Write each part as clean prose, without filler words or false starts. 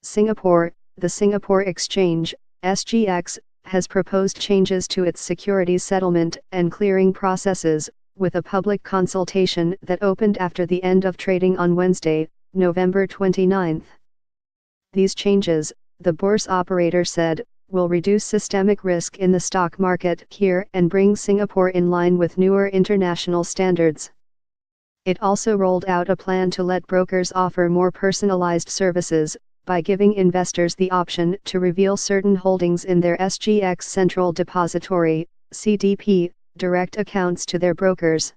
Singapore, the Singapore Exchange, SGX, has proposed changes to its securities settlement and clearing processes, with a public consultation that opened after the end of trading on Wednesday, November 29. These changes, the bourse operator said, will reduce systemic risk in the stock market here and bring Singapore in line with newer international standards. It also rolled out a plan to let brokers offer more personalized services, by giving investors the option to reveal certain holdings in their SGX Central Depository, CDP, direct accounts to their brokers.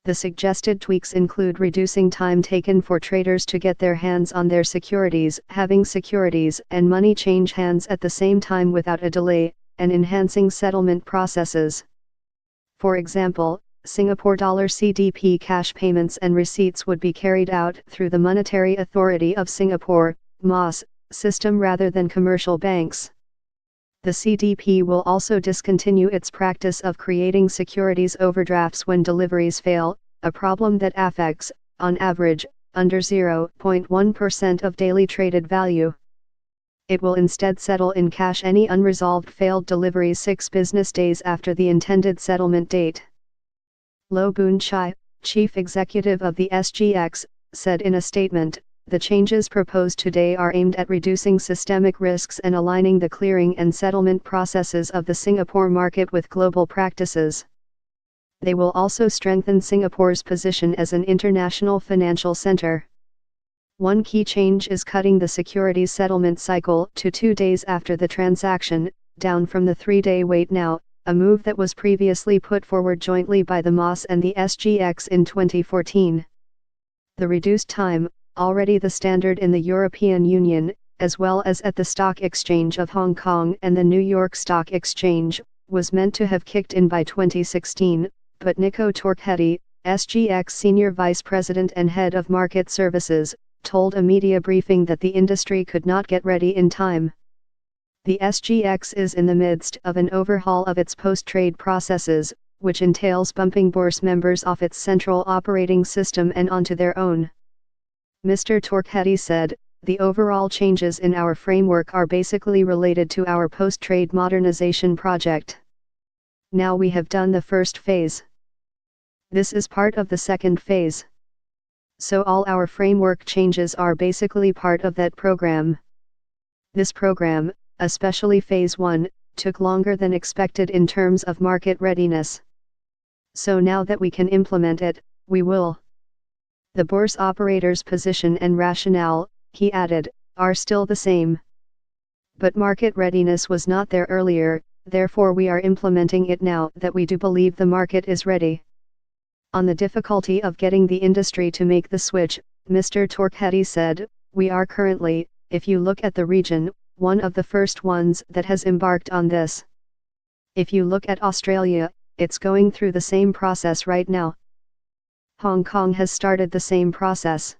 The suggested tweaks include reducing time taken for traders to get their hands on their securities, having securities and money change hands at the same time without a delay, and enhancing settlement processes. For example, Singapore dollar CDP cash payments and receipts would be carried out through the Monetary Authority of Singapore, MAS, system rather than commercial banks. The CDP will also discontinue its practice of creating securities overdrafts when deliveries fail, a problem that affects, on average, under 0.1% of daily traded value. It will instead settle in cash any unresolved failed deliveries 6 business days after the intended settlement date. Loh Boon Chye, chief executive of the SGX, said in a statement, "The changes proposed today are aimed at reducing systemic risks and aligning the clearing and settlement processes of the Singapore market with global practices. They will also strengthen Singapore's position as an international financial center." One key change is cutting the securities settlement cycle to 2 days after the transaction, down from the 3-day wait now, a move that was previously put forward jointly by the MAS and the SGX in 2014. The reduced time, already the standard in the European Union, as well as at the Stock Exchange of Hong Kong and the New York Stock Exchange, was meant to have kicked in by 2016, but Nico Torquetti, SGX Senior Vice President and Head of Market Services, told a media briefing that the industry could not get ready in time. The SGX is in the midst of an overhaul of its post-trade processes, which entails bumping bourse members off its central operating system and onto their own. Mr. Torquetti said, "The overall changes in our framework are basically related to our post-trade modernization project. Now we have done the first phase. This is part of the second phase. So all our framework changes are basically part of that program. This program, especially phase 1, took longer than expected in terms of market readiness. So now that we can implement it, we will." The bourse operator's position and rationale, he added, are still the same. But market readiness was not there earlier, therefore we are implementing it now that we do believe the market is ready. On the difficulty of getting the industry to make the switch, Mr. Torquetti said, "We are currently, if you look at the region, one of the first ones that has embarked on this. If you look at Australia, it's going through the same process right now. Hong Kong has started the same process.